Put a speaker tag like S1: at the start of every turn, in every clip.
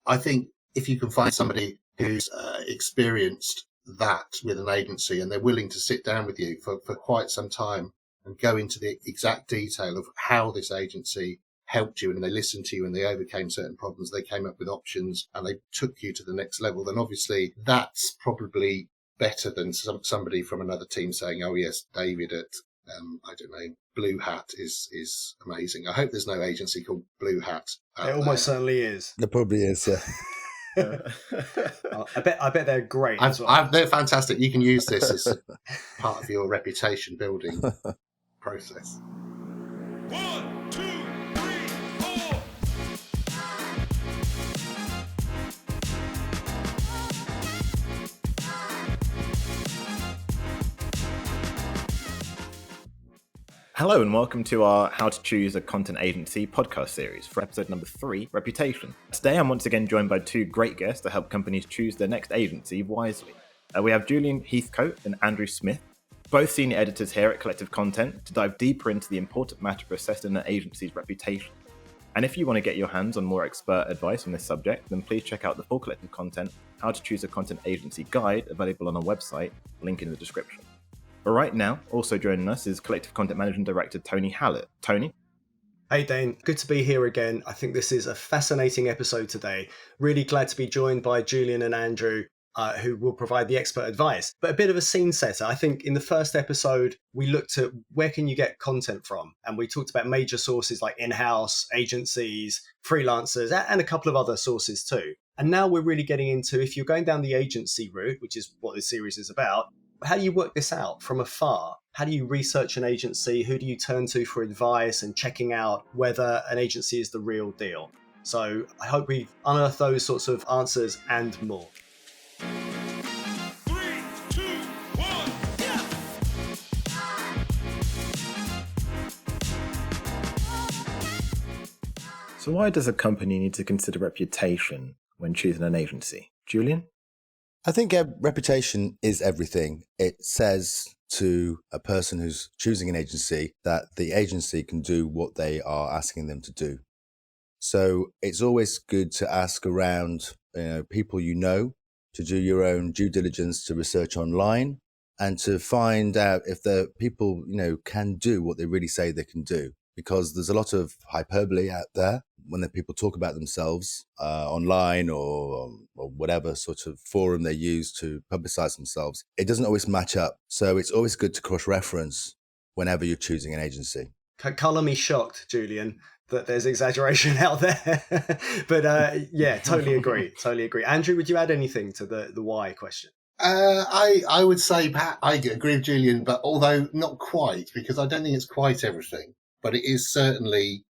S1: I think if you can find somebody who's experienced that with an agency and they're willing to sit down with you for quite some time and go into the exact detail of how this agency helped you and they listened to you and they overcame certain problems, they came up with options and they took you to the next level, then obviously that's probably better than somebody from another team saying, oh yes, David at, I don't know, Blue Hat is amazing. I hope there's no agency called Blue Hat.
S2: It almost certainly is.
S3: There probably is, yeah.
S2: I bet they're great as well.
S1: They're fantastic. You can use this as part of your reputation building process.
S4: 1, 2, 3, 4.
S5: Hello and welcome to our How to Choose a Content Agency podcast series for episode number 3, Reputation. Today I'm once again joined by two great guests to help companies choose their next agency wisely. We have Julian Heathcote and Andrew Smith, both senior editors here at Collective Content, to dive deeper into the important matter of assessing an agency's reputation. And if you want to get your hands on more expert advice on this subject, then please check out the full Collective Content How to Choose a Content Agency guide available on our website, link in the description. But right now, also joining us is Collective Content Managing Director Tony Hallett. Tony?
S2: Hey Dane, good to be here again. I think this is a fascinating episode today. Really glad to be joined by Julian and Andrew, who will provide the expert advice. But a bit of a scene setter. I think in the first episode, we looked at where can you get content from? And we talked about major sources like in-house, agencies, freelancers, and a couple of other sources too. And now we're really getting into, if you're going down the agency route, which is what this series is about, how do you work this out from afar? How do you research an agency? Who do you turn to for advice and checking out whether an agency is the real deal? So I hope we unearth those sorts of answers and more.
S4: 3, 2, 1, yeah!
S5: So why does a company need to consider reputation when choosing an agency? Julian?
S3: I think reputation is everything. It says to a person who's choosing an agency that the agency can do what they are asking them to do. So it's always good to ask around people you know, to do your own due diligence, to research online, and to find out if the people can do what they really say they can do. Because there's a lot of hyperbole out there when the people talk about themselves online or whatever sort of forum they use to publicize themselves. It doesn't always match up. So it's always good to cross-reference whenever you're choosing an agency.
S2: Colour me shocked, Julian, that there's exaggeration out there. But yeah, totally agree. Andrew, would you add anything to the why question?
S1: I would say, Pat, I agree with Julian, but although not quite, because I don't think it's quite everything. But it is certainly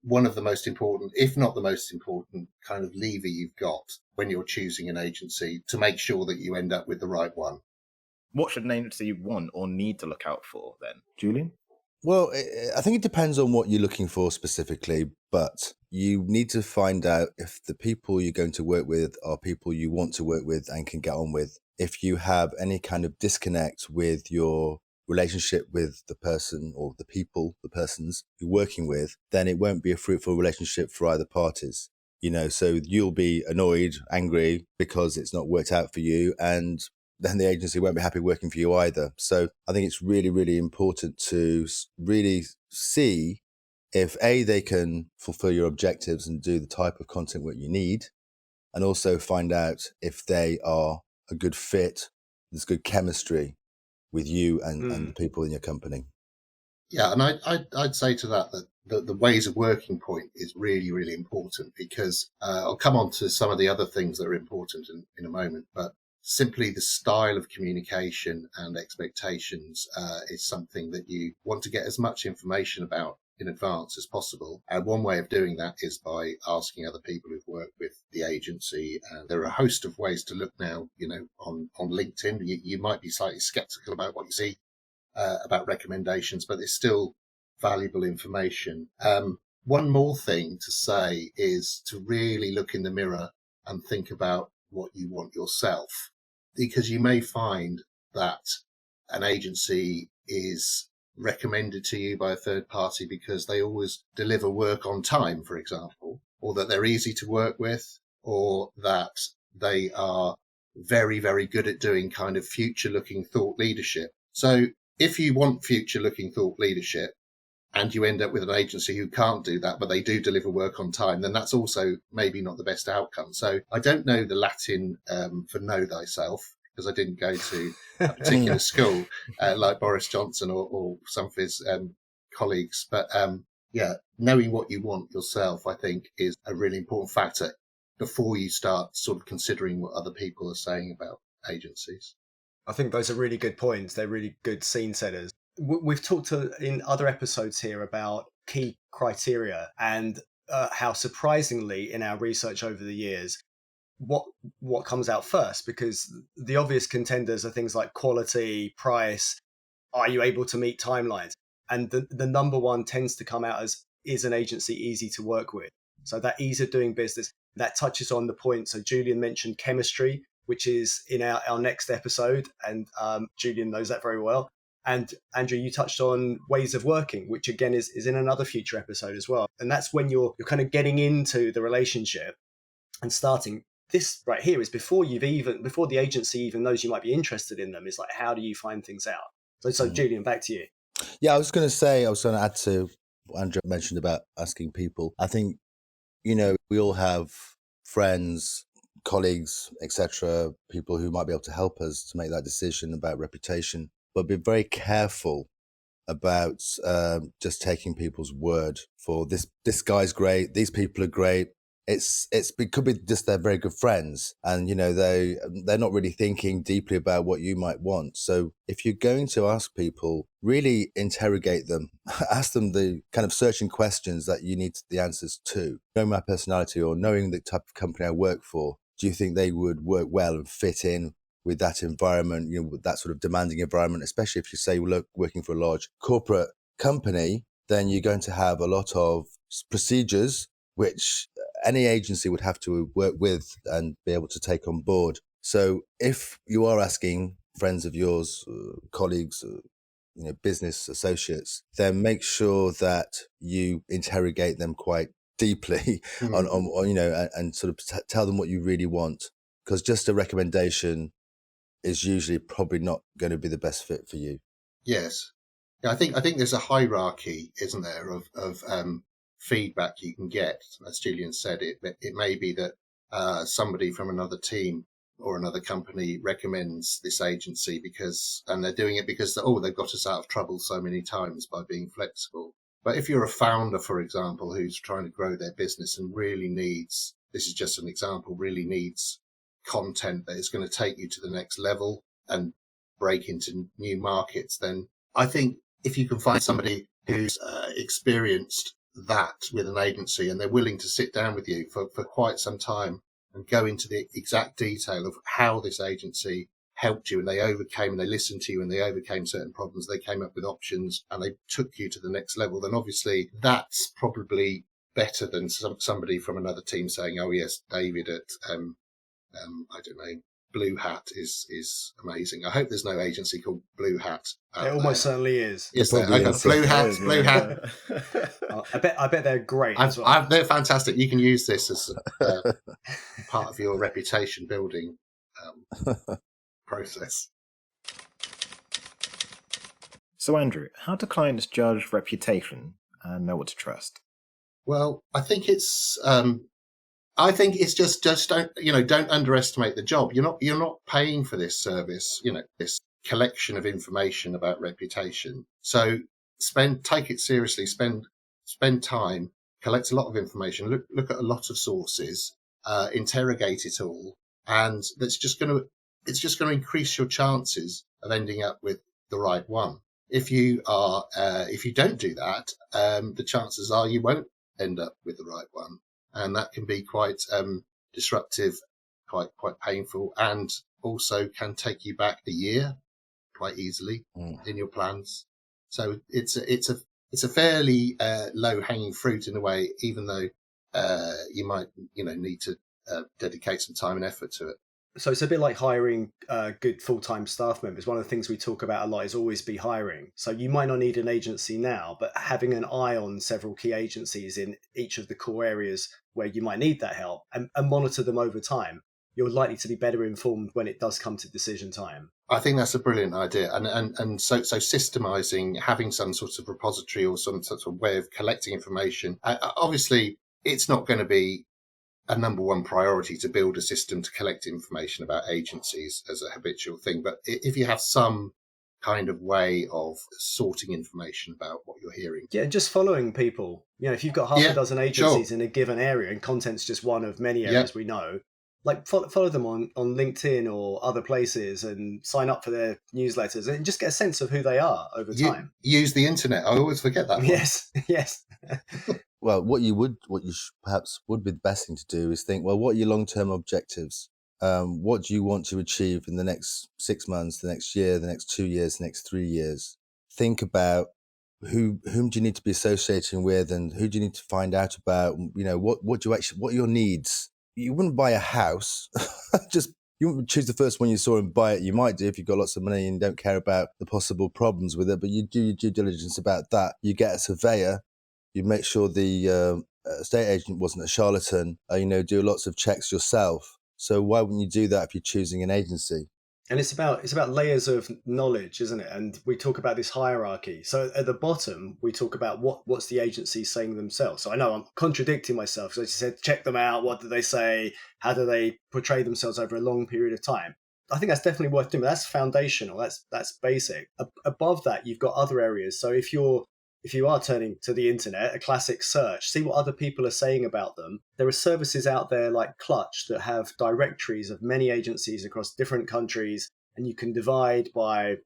S1: one of the most important, if not the most important, kind of lever you've got when you're choosing an agency to make sure that you end up with the right one.
S5: What should an agency want or need to look out for then? Julian?
S3: Well, I think it depends on what you're looking for specifically, but you need to find out if the people you're going to work with are people you want to work with and can get on with. If you have any kind of disconnect with your relationship with the person or the persons you're working with, then it won't be a fruitful relationship for either parties. So you'll be annoyed, angry because it's not worked out for you, and then the agency won't be happy working for you either. So I think it's really, really important to really see if they can fulfill your objectives and do the type of content what you need, and also find out if they are a good fit, there's good chemistry with you and the people in your company.
S1: Yeah, and I'd say to that the ways of working point is really, really important, because I'll come on to some of the other things that are important in a moment, but simply the style of communication and expectations is something that you want to get as much information about in advance as possible. And one way of doing that is by asking other people who've worked with the agency. And there are a host of ways to look now, on LinkedIn. You might be slightly skeptical about what you see about recommendations, but it's still valuable information. One more thing to say is to really look in the mirror and think about what you want yourself, because you may find that an agency is recommended to you by a third party because they always deliver work on time, for example, or that they're easy to work with, or that they are very, very good at doing kind of future looking thought leadership. So if you want future looking thought leadership and you end up with an agency who can't do that, but they do deliver work on time, then that's also maybe not the best outcome. So I don't know the Latin for know thyself, because I didn't go to a particular school like Boris Johnson or some of his colleagues. But yeah, knowing what you want yourself, I think, is a really important factor before you start sort of considering what other people are saying about agencies.
S2: I think those are really good points. They're really good scene setters. We've talked in other episodes here about key criteria and how surprisingly in our research over the years, what comes out first, because the obvious contenders are things like quality, price, are you able to meet timelines? And the number one tends to come out as, is an agency easy to work with? So that ease of doing business, that touches on the point. So Julian mentioned chemistry, which is in our next episode, and Julian knows that very well. And Andrew, you touched on ways of working, which again is in another future episode as well. And that's when you're kind of getting into the relationship and starting. This right here is before the agency even knows you might be interested in them. It's like, how do you find things out? So Julian, back to you.
S3: Yeah, I was going to add to what Andrew mentioned about asking people. I think, we all have friends, colleagues, etc., people who might be able to help us to make that decision about reputation, but be very careful about just taking people's word for this guy's great, these people are great. It could be just they're very good friends, and they're not really thinking deeply about what you might want. So if you're going to ask people, really interrogate them, ask them the kind of searching questions that you need the answers to. Knowing my personality or knowing the type of company I work for, do you think they would work well and fit in with that environment, with that sort of demanding environment? Especially if you say, look, working for a large corporate company, then you're going to have a lot of procedures which any agency would have to work with and be able to take on board. So if you are asking friends of yours, colleagues, business associates, then make sure that you interrogate them quite deeply on and sort of tell them what you really want, because just a recommendation is usually probably not going to be the best fit for you.
S1: Yes. Yeah, I think there's a hierarchy, isn't there, of feedback you can get. As Julian said, it may be that somebody from another team or another company recommends this agency and they're doing it because they've got us out of trouble so many times by being flexible. But if you're a founder, for example, who's trying to grow their business and really needs content that is going to take you to the next level and break into new markets, then I think if you can find somebody who's experienced that with an agency and they're willing to sit down with you for quite some time and go into the exact detail of how this agency helped you and they listened to you and they overcame certain problems, they came up with options and they took you to the next level, then obviously that's probably better than somebody from another team saying, oh yes, David at I don't know, Blue Hat is amazing. I hope there's no agency called Blue Hat.
S2: It almost certainly is.
S1: Is there? Okay, Blue Hat.
S2: I bet they're great as well.
S1: They're fantastic. You can use this as part of your reputation building process.
S5: So, Andrew, how do clients judge reputation and know what to trust?
S1: Well, I think it's just don't underestimate the job. You're not paying for this service, this collection of information about reputation. So take it seriously, spend time, collect a lot of information, look at a lot of sources, interrogate it all, and it's just going to increase your chances of ending up with the right one. If you don't do that, the chances are you won't end up with the right one. And that can be quite disruptive, quite painful, and also can take you back a year quite easily in your plans. So it's a fairly low hanging fruit in a way, even though you might need to dedicate some time and effort to it.
S2: So it's a bit like hiring good full-time staff members. One of the things we talk about a lot is always be hiring. So you might not need an agency now, but having an eye on several key agencies in each of the core areas where you might need that help and monitor them over time, you're likely to be better informed when it does come to decision time.
S1: I think that's a brilliant idea, and so systemizing, having some sort of repository or some sort of way of collecting information. Obviously, it's not going to be a number one priority to build a system to collect information about agencies as a habitual thing. But if you have some kind of way of sorting information about what you're hearing.
S2: Yeah, just following people. If you've got half a dozen agencies in a given area and content's just one of many areas we know, like follow them on LinkedIn or other places and sign up for their newsletters and just get a sense of who they are over time.
S1: Use the internet. I always forget that one.
S2: Yes.
S3: Well, what you perhaps would be the best thing to do is think, well, what are your long-term objectives? What do you want to achieve in the next 6 months, the next year, the next 2 years, the next 3 years? Think about whom do you need to be associating with, and who do you need to find out about? What are your needs? You wouldn't buy a house. You wouldn't choose the first one you saw and buy it. You might do if you've got lots of money and don't care about the possible problems with it, but you do your due diligence about that. You get a surveyor. You make sure the estate agent wasn't a charlatan. Do lots of checks yourself. So why wouldn't you do that if you're choosing an agency?
S2: And it's about layers of knowledge, isn't it? And we talk about this hierarchy. So at the bottom, we talk about what's the agency saying themselves. So I know I'm contradicting myself. So I said, check them out. What do they say? How do they portray themselves over a long period of time? I think that's definitely worth doing. But that's foundational. That's basic. Above that, you've got other areas. So if you are turning to the internet, a classic search, see what other people are saying about them. There are services out there like Clutch that have directories of many agencies across different countries, and you can divide by,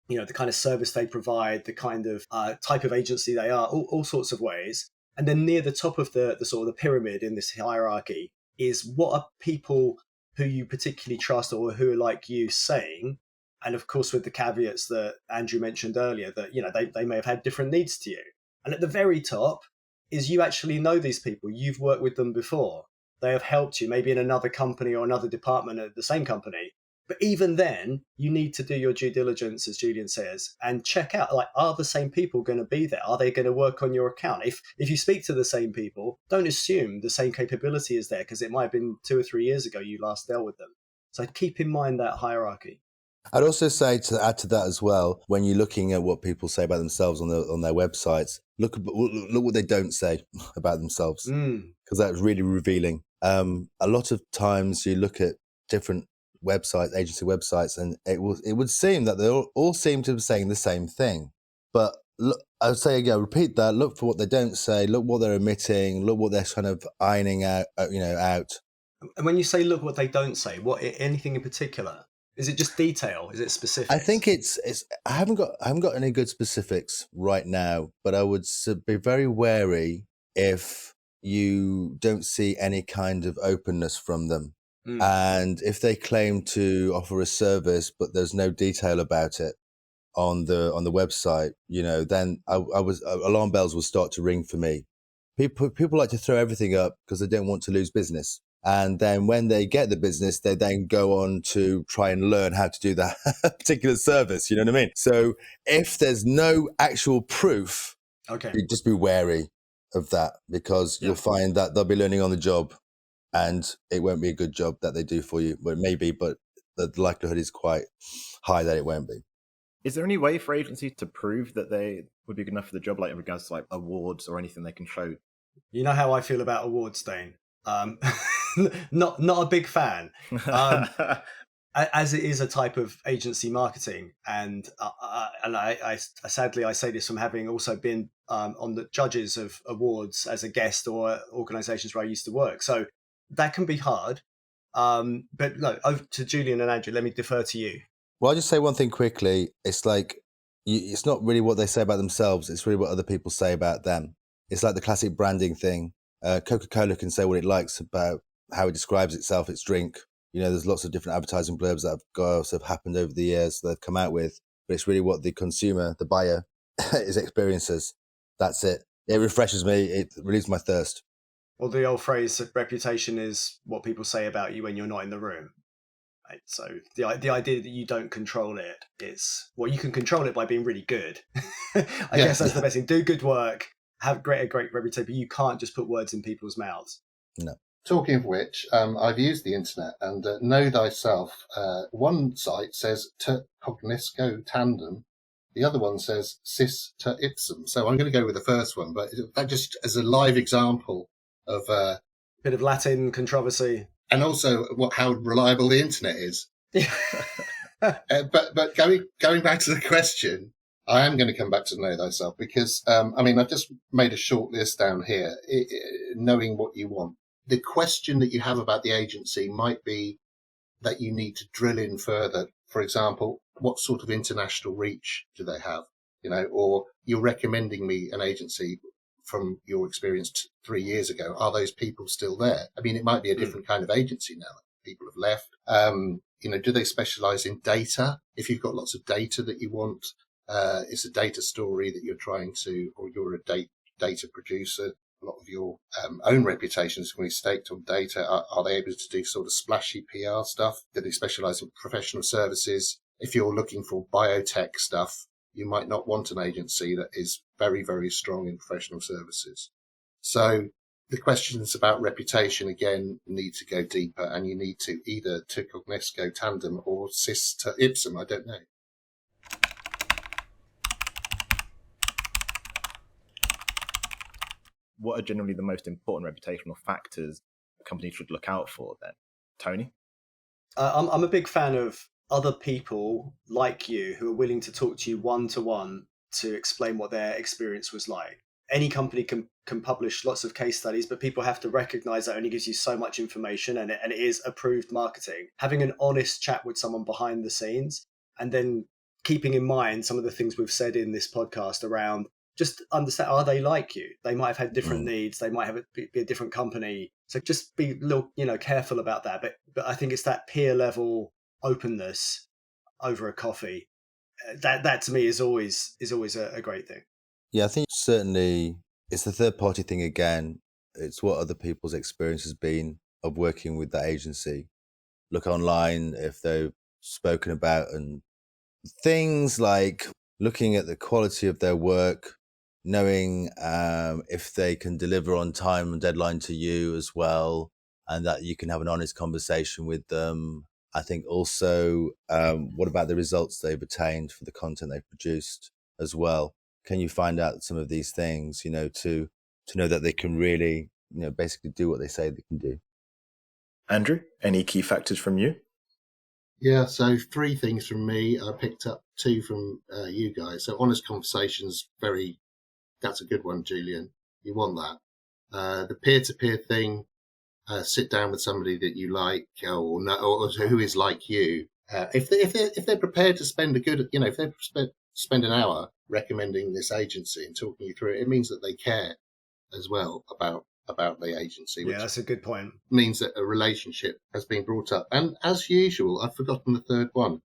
S2: the kind of service they provide, the kind of type of agency they are, all sorts of ways. And then near the top of the sort of the pyramid in this hierarchy is what are people who you particularly trust or who are like you saying. And of course, with the caveats that Andrew mentioned earlier, that they may have had different needs to you. And at the very top is you actually know these people. You've worked with them before. They have helped you, maybe in another company or another department at the same company. But even then, you need to do your due diligence, as Julian says, and check out, are the same people going to be there? Are they going to work on your account? If you speak to the same people, don't assume the same capability is there, because it might have been 2 or 3 years ago you last dealt with them. So keep in mind that hierarchy.
S3: I'd also say, to add to that as well, when you're looking at what people say about themselves on their websites, look what they don't say about themselves, because that's really revealing. A lot of times you look at different websites, agency websites, and it would seem that they all seem to be saying the same thing. But look, I would say again, repeat that. Look for what they don't say. Look what they're omitting. Look what they're kind of ironing out.
S2: And when you say look what they don't say, what anything in particular? Is it just detail? Is it specific?
S3: I think it's. I haven't got any good specifics right now, but I would be very wary if you don't see any kind of openness from them, and if they claim to offer a service but there's no detail about it on the website, then alarm bells will start to ring for me. People like to throw everything up because they don't want to lose business. And then when they get the business, they then go on to try and learn how to do that particular service. You know what I mean? So if there's no actual proof, you just be wary of that, because you'll find that they'll be learning on the job and it won't be a good job that they do for you. Well, it may be, but the likelihood is quite high that it won't be.
S5: Is there any way for agencies to prove that they would be good enough for the job, like in regards to awards or anything they can show?
S2: You know how I feel about awards, Dane. Not a big fan, as it is a type of agency marketing, and I sadly I say this from having also been on the judges of awards as a guest or organisations where I used to work. So that can be hard. But no, over to Julian and Andrew. Let me defer to you.
S3: Well, I'll just say one thing quickly. It's like it's not really what they say about themselves. It's really what other people say about them. It's like the classic branding thing. Coca-Cola can say what it likes about how it describes itself, its drink. There's lots of different advertising blurbs that have happened over the years that they've come out with, but it's really what the consumer, the buyer, is experiences. That's it. It refreshes me. It relieves my thirst.
S2: Well, the old phrase, reputation is what people say about you when you're not in the room. Right? So the idea that you don't control it, you can control it by being really good. I guess that's the best thing. Do good work, have a great reputation, but you can't just put words in people's mouths.
S3: No.
S1: Talking of which, I've used the internet, and Know Thyself. One site says "te cognosco tandem," the other one says "sis te ipsum." So I'm going to go with the first one, but that just as a live example of
S2: bit of Latin controversy,
S1: and also how reliable the internet is. But going back to the question, I am going to come back to Know Thyself because I've just made a short list down here, knowing what you want. The question that you have about the agency might be that you need to drill in further. For example, what sort of international reach do they have? Or you're recommending me an agency from your experience 3 years ago. Are those people still there? I mean, it might be a different kind of agency now. People have left. Do they specialize in data? If you've got lots of data that you want, it's a data story that you're trying to, or you're a data producer. A lot of your own reputation is going to be staked on data. Are they able to do sort of splashy PR stuff? Do they specialize in professional services? If you're looking for biotech stuff, you might not want an agency that is very, very strong in professional services. So the questions about reputation, again, need to go deeper, and you need to either te cognosco tandem or sis te ipsum. I don't know.
S5: What are generally the most important reputational factors companies should look out for then? Tony?
S2: I'm a big fan of other people like you who are willing to talk to you one-to-one to explain what their experience was like. Any company can publish lots of case studies, but people have to recognize that only gives you so much information, and it is approved marketing. Having an honest chat with someone behind the scenes, and then keeping in mind some of the things we've said in this podcast around just understand, are they like you? They might have had different needs. They might be a different company. So just be a little, careful about that. But I think it's that peer level openness over a coffee. That to me is always a great thing.
S3: Yeah, I think certainly it's the third party thing again. It's what other people's experience has been of working with that agency. Look online if they've spoken about, and things like looking at the quality of their work, knowing if they can deliver on time and deadline to you as well, and that you can have an honest conversation with them. I think also, what about the results they've attained for the content they've produced as well? Can you find out some of these things, to know that they can really, basically do what they say they can do?
S5: Andrew, any key factors from you?
S1: Yeah, so 3 things from me. I picked up 2 from you guys. So honest conversations, that's a good one, Julian. You want that. The peer-to-peer thing, sit down with somebody that you like or who is like you. If they're prepared to spend if they spend an hour recommending this agency and talking you through it, it means that they care as well about the agency.
S2: Yeah, that's a good point.
S1: Means that a relationship has been brought up. And as usual, I've forgotten the third one.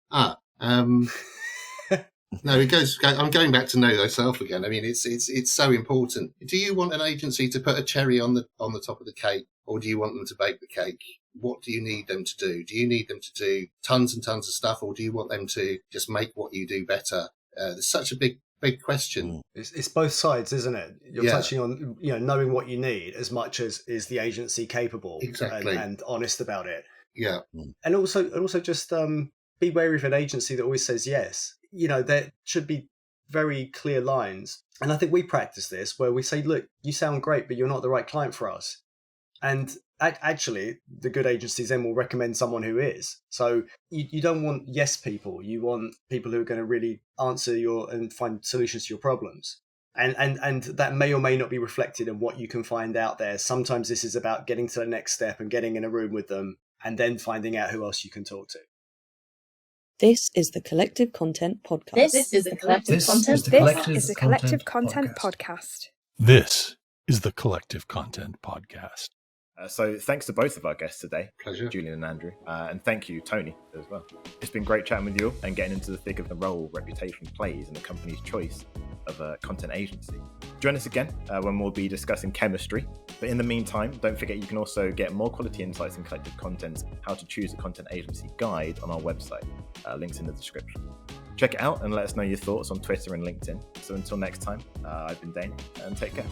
S1: No, I'm going back to Know Thyself again. I mean, it's so important. Do you want an agency to put a cherry on the top of the cake, or do you want them to bake the cake? What do you need them to do? Do you need them to do tons and tons of stuff, or do you want them to just make what you do better? There's such a big question.
S2: It's both sides, isn't it? You're touching on knowing what you need as much as is the agency capable,
S1: exactly,
S2: and honest about it.
S1: Yeah,
S2: and also just be wary of an agency that always says yes. There should be very clear lines, and I think we practice this where we say, "Look, you sound great, but you're not the right client for us." And actually, the good agencies then will recommend someone who is. So you don't want yes people. You want people who are going to really answer and find solutions to your problems. And that may or may not be reflected in what you can find out there. Sometimes this is about getting to the next step and getting in a room with them and then finding out who else you can talk to.
S6: This is the Collective Content Podcast.
S7: This is the Collective Content Podcast.
S8: This is the Collective Content Podcast.
S9: This is the Collective Content Podcast.
S5: So thanks to both of our guests today,
S1: Pleasure.
S5: Julian and Andrew, and thank you, Tony, as well. It's been great chatting with you all and getting into the thick of the role Reputation plays in the company's choice of a content agency. Join us again when we'll be discussing chemistry. But in the meantime, don't forget you can also get more quality insights and collective content's How to Choose a Content Agency guide on our website. Links in the description. Check it out and let us know your thoughts on Twitter and LinkedIn. So until next time, I've been Dane, and take care.